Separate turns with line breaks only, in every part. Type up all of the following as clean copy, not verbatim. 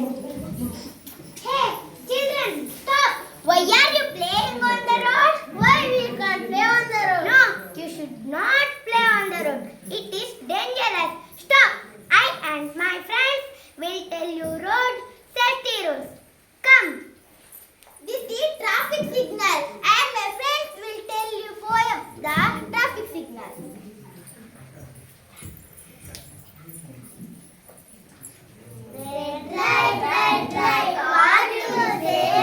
Hey, children, stop! Why are you playing on the road? Why we can't play on the road? No, you should not play on the road. It is dangerous. Stop! I and my friends will tell you road safety rules. Come. This is traffic signal and my friends will tell you poem the traffic signal. Red light, what do you say?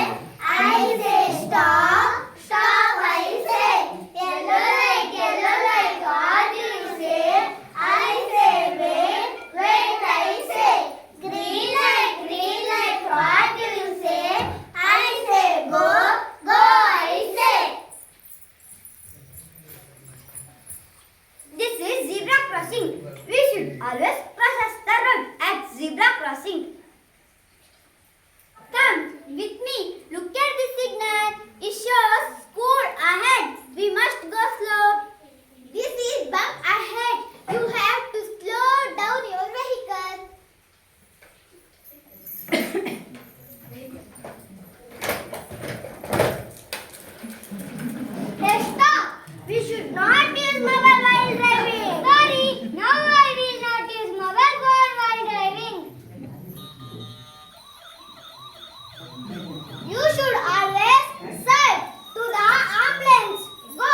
I say stop, stop, I say. Yellow light, what do you say? I say wait, wait, I say. Green light, what do you say? I say go, go, I say. This is zebra crossing. We should always cross the road at zebra crossing. Come with me. Look at the signal. It shows school ahead. We must go slow. This is bump ahead. You have to slow down your vehicle. Hey, stop! We should not use mobile while driving. Sorry, now I will not use mobile phone while driving. You should always serve to the ambulance. Go.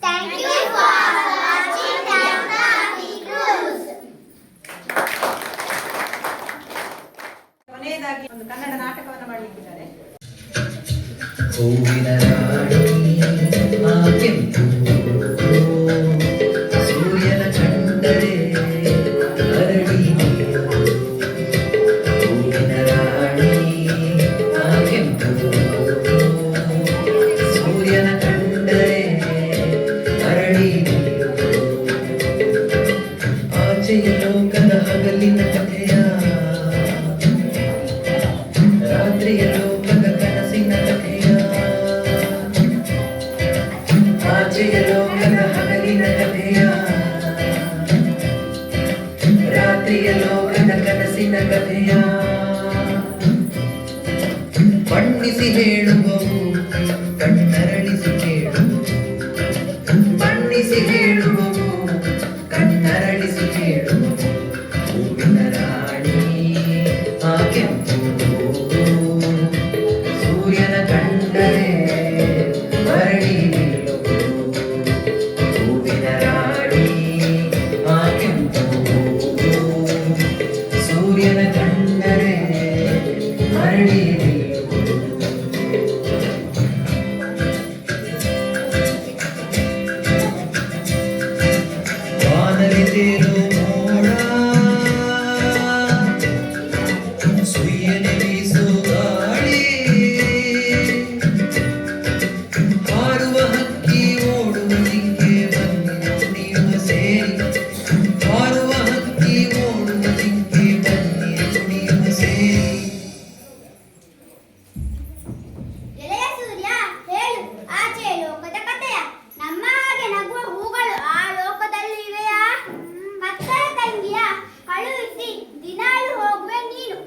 Thank you for watching the traffic rules.
ಕೊನೆಯದಾಗಿ ಒಂದು ಕನ್ನಡ ನಾಟಕವನ್ನು ಮಾಡಲಿಕ್ಕಿದ್ದಾರೆ.
ಹೂವಿನ ರಾಣಿ ಆ ಕೆಂಪು ಸೂರ್ಯನ ಕಂಡರೆ ಅರಳಿ ಹೂವಿನ ರಾಣಿ ಆ ಕೆಂಪು ಸೂರ್ಯನ ಕಂಡರೆ ಅರಳಿ ಆಚೆಯ ಲೋಕದ ಹಗಲಿನ ಕಥೆಯ ರಾತ್ರಿಯ ಲೋಕದ ಕನಸಿನ ಕಥೆಯ ಆಚೆಯ ಲೋಕದ ಹಗಲಿನ ಕಥೆಯ ರಾತ್ರಿಯ ಲೋಕದ ಕನಸಿನ ಕಥೆಯ ಬಣ್ಣಿಸಿ ಹೇಳುವವು ಕಣ್ಣರಳಿಸಿ ಕೇಳುವು ಬಣ್ಣಿಸಿ ಹೇಳುವವು ಕಣ್ಣರಳಿಸಿ ಕೇಳುವವು ಹೂವಿನ ರಾಣಿ ಆ ಕೆಂಪು ಸೂರ್ಯನ ಕಂಡರೆ ಮರಳಿ ನಿಲ್ಲುವುದು ಹೂವಿನ ರಾಣಿ ಆ ಕೆಂಪು ಸೂರ್ಯನ ಕಂಡರೆ ಮರಳಿ ನಿಲ್ಲುವುದು ವಾನಲಿ ತೇಲು ಮೋಡ ಸುಯ್ಯನೆ ಬೀಸು ಗಾಳಿ ಹಾರುವ ಹಕ್ಕಿ ಓಡುವ ಜಿಂಕೆ ಬನ್ನಿ ಕುಣಿಯುವ ಸೇರಿ ಹಾರುವ ಹಕ್ಕಿ ಓಡುವ ಜಿಂಕೆ ಬನ್ನಿ ಕುಣಿಯುವ ಸೇರಿ
ಎಳೆಯ ಸೂರ್ಯ ಹೇಳು ಆಚೆ ಲೋಕದ ಕಥೆಯ ನಮ್ಮ ಹಾಗೆ ನಗುವ ಹೂಗಳು ಆ ಲೋಕದಲ್ಲಿ ಇವೆಯಾ ಕತ್ತಲ ತಂಗಿಯ ಕಳುಹಿಸಿ ದಿನಾಳು ಹೋಗುವೆ ನೀನು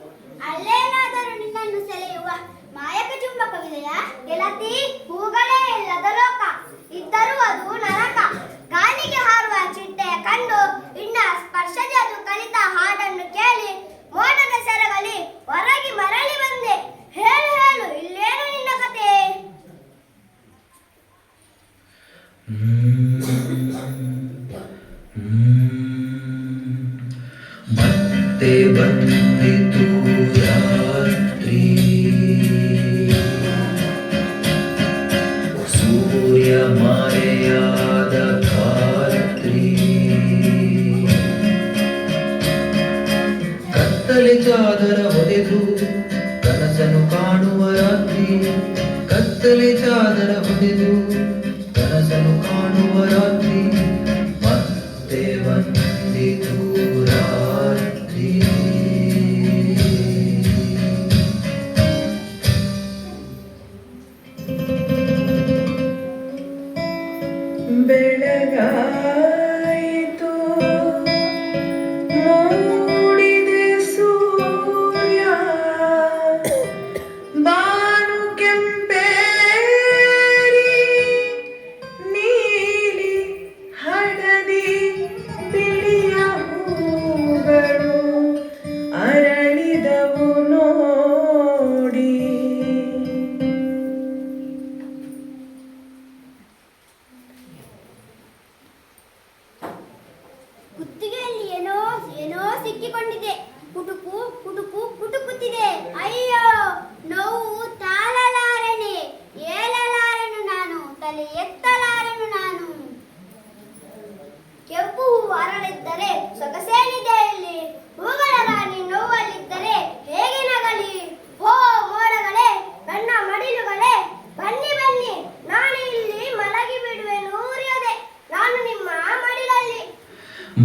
ಅಲ್ಲೇನಾದರೂ ನಿನ್ನನ್ನು ಸೆಳೆಯುವ ಮಾಯಕ ಚುಂಬಕವಿದೆಯಾ ಗೆಳತಿ ಹೂಗಳೇ ಇಲ್ಲದ ಲೋಕ ಇದ್ದರೂ ಅದು ನರಕ ಗಾಳಿಗೆ ಹಾರುವ ಚಿಟ್ಟೆಯ ಕಂಡು ಇನ್ನ ಸ್ಪರ್ಶಜರು ಕಲಿತ ಹಾಡನ್ನು ಕೇಳಿ ಮೋಡದ ಸೆರಗಲಿ ಹೊರಗೆ ಮರಳಿ ಬಂದೆ ಹೇಳು ಹೇಳು ಇಲ್ಲೇನು ನಿನ್ನ ಕತೆ
ಮತ್ತೆ ಬಂದಿತು ರಾತ್ರಿ ಸೂರ್ಯ ಮಾರೆಯಾದ ಖಾತ್ರಿ ಕತ್ತಲೆ ಚಾದರ ಹೊಡೆದು ಕನಸನು ಕಾಣುವ ರಾತ್ರಿ ಕತ್ತಲೆ ಚಾದರ ಹೊಡೆದು ಕನಸನು ಕಾಣುವ ರಾತ್ರಿ ಮತ್ತೆ ಬಂದಿತು ರಾತ್ರಿ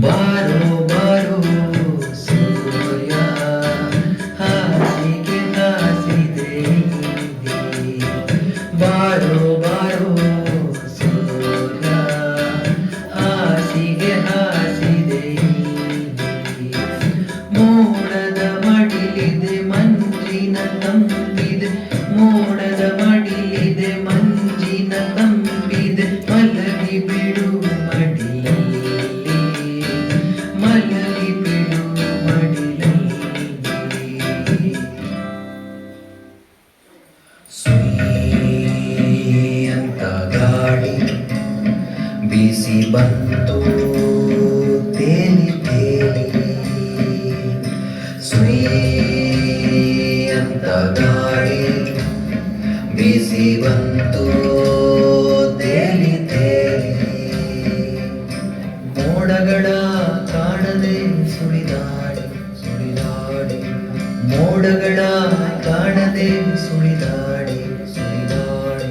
ಬಾರೋ ಬಾರೋ ಸೂರ್ಯ ಹಾಸಿಗೆ ಹಾಸಿದೆ ನೀನೆ. ಬಾರೋ ಬಾರೋ ಸೂರ್ಯ ಹಾಸಿಗೆ ಹಾಸಿದೆ ನೀನೆ. ಮೋಡದ ಮಡಿಲಿದೆ ಮಂಜಿನ ತಂಪಿದೆ, ಮೋಡದ ಮಡಿಲಿದೆ ಮಂಜಿನ ತಂಪಿದೆ, ಮಲಗಿ ಬಿಡು ಮಡಿಲಲ್ಲಿ, ಮಲಗಿ ಬಿಡು ಮಡಿಲಲ್ಲಿ. ಸುಯ್ ಅಂತ ಗಾಳಿ ಬೀಸಿ ಬಂತು ತೇಲಿ ತೇಲಿ, ಸುಯ್ ಅಂತ ಗಾಳಿ ಬೀಸಿ ಬಂತು ತೇಲಿ ತೇಲಿ. ಮೋಡಗಳ ಕಾಣದೆ ಸುಳಿದಾಡಿ ಸುಳಿದಾಡಿ, ಮೋಡಗಳ ಕಾಣದೆ ಸುಳಿದಾಡಿ ಸುಳಿದಾಡಿ.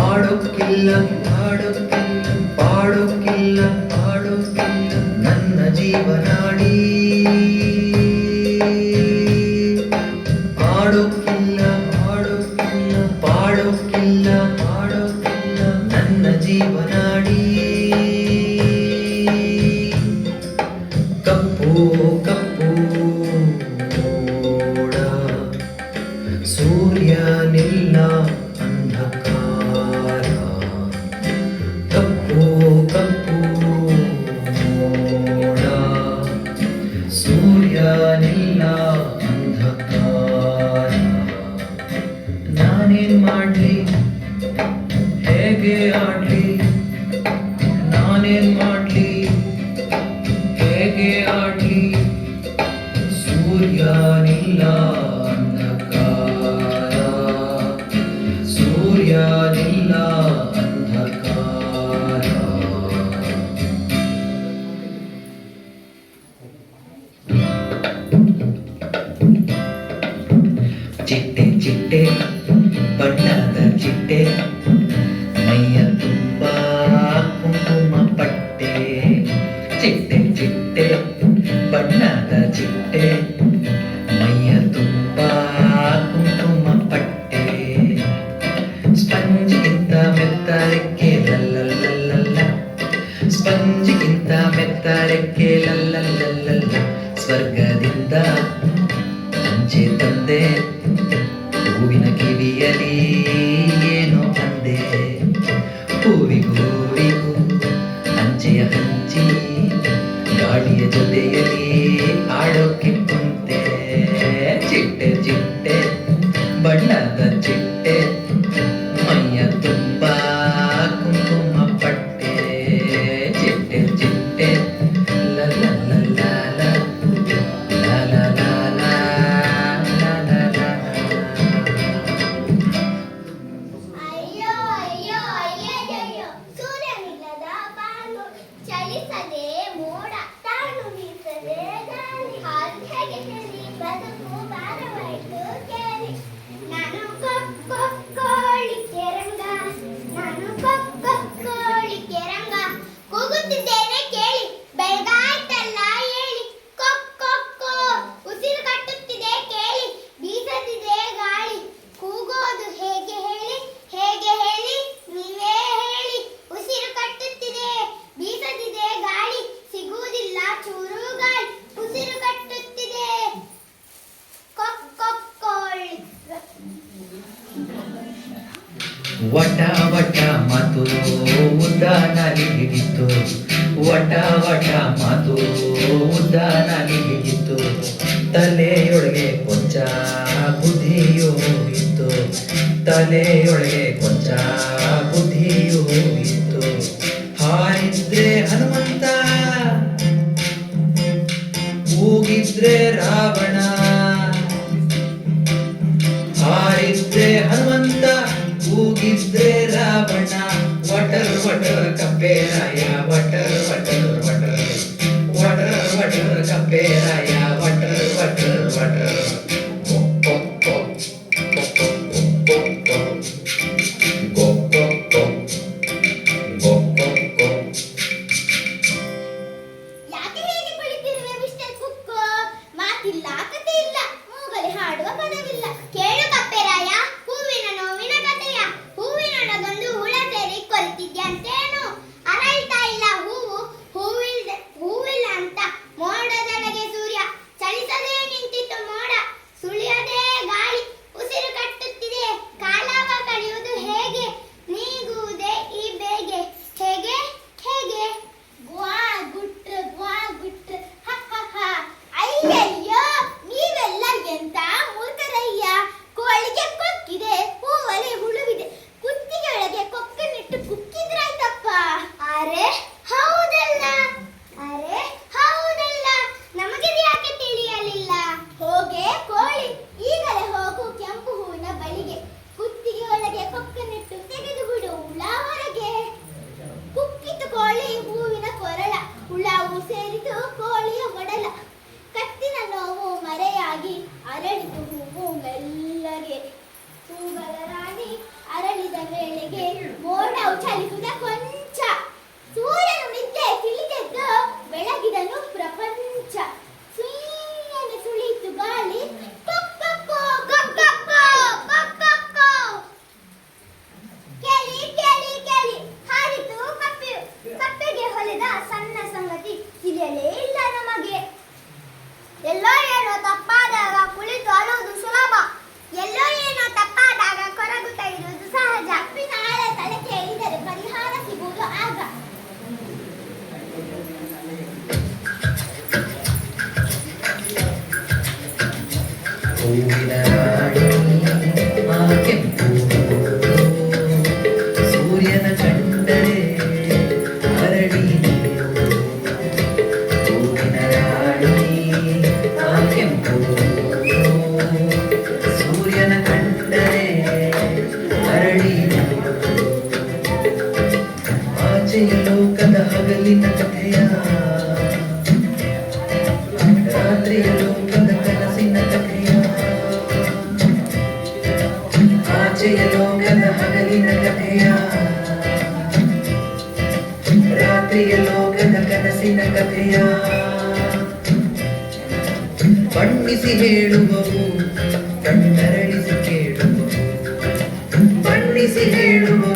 ಆಡೋಕ್ಕಿಲ್ಲ ಆಡೋಕ್ಕಿಲ್ಲ ಪಾಡೋಕ್ಕಿಲ್ಲ ಪಾಡೋಕ್ಕಿಲ್ಲ ನನ್ನ ಜೀವನಾಡಿ. ಆಡೋಕ್ಕಿಲ್ಲ ಆಡೋಕ್ಕಿಲ್ಲ ಪಾಡೋಕ್ಕಿಲ್ಲ ಪಾಡೋಕ್ಕಿಲ್ಲ ನನ್ನ ಜೀವನಾಡಿ. ಕಪ್ಪು ಕಪ್ಪು ಮೋಡ, ಸೂರ್ಯನಿಲ್ಲ ಅಂಧಕಾರ. ಕಪ್ಪು ಕಪ್ಪು ಮೋಡ, ಸೂರ್ಯನಿಲ್ಲ ಅಂಧಕಾರ. ನಾನೇನ್ ಮಾಡ್ಲಿ ಹೇಗೆ ಆಡ್ಲಿ, ನಾನೇನ್ ಮಾಡ್ಲಿ ಹೇಗೆ ಆಡ್ಲಿ, ಸೂರ್ಯನಿಲ್ಲ ಅಂಧಕಾರ, ಸೂರ್ಯನಿಲ್ಲ ಅಂಧಕಾರ. ಚಿಟ್ಟೆ ಚಿಟ್ಟೆ ಬಣ್ಣದ ಚಿಟ್ಟೆ, ಮೈಯ ತುಂಬ ಕುಂಕುಮ ಪಟ್ಟೆ. ಚಿಟ್ಟೆ ಚಿಟ್ಟೆ ಬಣ್ಣದ ಚಿಟ್ಟೆ, ಮೈಯ ತುಂಬ ಕುಂಕುಮ ಪಟ್ಟೆ. ಸ್ಪಂಜಿಗಿಂತ ಮೆತ್ತರಕ್ಕೆ ಲಲ್ಲಲ್ಲಲ್ಲ, ಸ್ಪಂಜಿಗಿಂತ ಮೆತ್ತರಕ್ಕೆ ಲಲ್ಲಲ್ಲಲ್ಲ. ಸ್ವರ್ಗದಿಂದ ಅಂಚೆ ತಂದೆ, ಹೂವಿನ ಕಿವಿಯಲಿ ಏನೋ ಅಂದೆ. ಹೂವಿಗೂ ಹೂವಿಗೂ ಅಂಚೆಯ ಹಂಚಿ, ಗಾಳಿಯ ಜೊತೆಯಲ್ಲಿ ಆಡೋಕೆ ಕುಂತೆ. ಚಿಟ್ಟೆ ಚಿಟ್ಟೆ ಬಣ್ಣದ ಚಿಟ್ಟೆ, ಮೈಯ ತುಂಬ ಕುಂಕುಮ ಪಟ್ಟೆ. ಚಿಟ್ಟೆ ಚಿಟ್ಟೆ ಲಲ್ಲಲ್ಲಲ್ಲ
ಅಯ್ಯೋ ಅಯ್ಯೋ ಅಯ್ಯಯ್ಯೋ, ಸೂರ್ಯನಿಲ್ಲದ ಬಾನು, ಚಲಿಸದೆ ಮೋಡ, ತಾನು ಬೀಸದೆ ಗಾಳಿ. ಹಾಲು ಹೇಗೆ ಹೇಳಿ ಬದುಕು ಭಾರವಾಯ್ತು ಕೇಳಿ. ನಾನು ಕೊಕ್ಕೋಳಿಕೆ ರಂಗ, ನಾನು ಕೊಕ್ಕೋಳಿಕೆ ರಂಗ, ಕೂಗುತ್ತಿದ್ದೇನೆ ಕೇಳಿ, ಬೆಳಗಾಯ್ತಲ್ಲ ಹೇಳಿ. ಕೊಕ್ಕೊ ಉಸಿರು ಕಟ್ಟುತ್ತಿದೆ ಕೇಳಿ, ಬೀಸದಿದೆ ಗಾಳಿ. ಕೂಗೋದು ಹೇಗೆ ಹೇಳಿ, ಹೇಗೆ ಹೇಳಿ ನೀವೇ ಹೇಳಿ. ಉಸಿರು ಕಟ್ಟುತ್ತಿದೆ ಬೀಸದಿದೆ ಗಾಳಿ, ಸಿಗುವುದಿಲ್ಲ ಚೂರು ಗಾಳಿ. ಉಸಿರು ಕಟ್ಟುತ್ತಿದೆ ಕೊಕ್ಕೋಳಿ.
ವಟ ವಟ ಮಾತು ಉದ್ದಾನಲ್ಲಿ ಹಿಡಿತು, ವಟ ವಟ ಮಾತು ಉದ್ದಾನಲ್ಲಿ ಹಿಡಿತು. ತಲೆಯೊಳಗೆ ಕೊಂಚ ಬುದ್ಧಿಯೂ ಇತ್ತು, ತಲೆಯೊಳಗೆ ಕೊಂಚ ಬುದ್ಧಿಯೂ ಇತ್ತು. ಹಾರಿದ್ರೆ ಹನುಮಂತ, ಕೂಗಿದ್ರೆ ರಾವಣ. ಹಾರಿದ್ರೆ ಹನುಮಂತ, ಕೂಗಿದ್ರೆ ರಾವಣ. ವಟರ್ ವಟರ್ ಕಪ್ಪೇರಾಯ, ವಟರ್ ವಟರ್ ವಟರ್, ವಟರ್ ವಟರ್ ಕಪ್ಪೇರಾಯ, ವಟರ್ ವಟರ್ ವಟರ್. ಹೂವಿನ ರಾಣಿ ಆ ಕೆಂಪು ಸೂರ್ಯನ ಕಂಡರೆ ಅರಳಿ ಹೂವಿನ ರಾಣಿ ಆ ಕೆಂಪು ಸೂರ್ಯನ ಕಂಡರೆ ಅರಳಿ ಆಚೆಯ ಲೋಕದ ಹಗಲಿನ ಕಥೆಯ ರಾತ್ರಿಯ ಲೋಕದ ಕನಸಿನ ಕಥೆಯ ಆಚೆಯ ಲೋಕದ ಹಗಲಿನ ಕಥೆಯ ರಾತ್ರಿಯ ಲೋಕದ ಕನಸಿನ ಕಥೆಯ ಬಣ್ಣಿಸಿ ಹೇಳುವವು ಕಣ್ಣರಳಿಸಿ ಕೇಳುವವು ಬಣ್ಣಿಸಿ ಹೇಳುವವು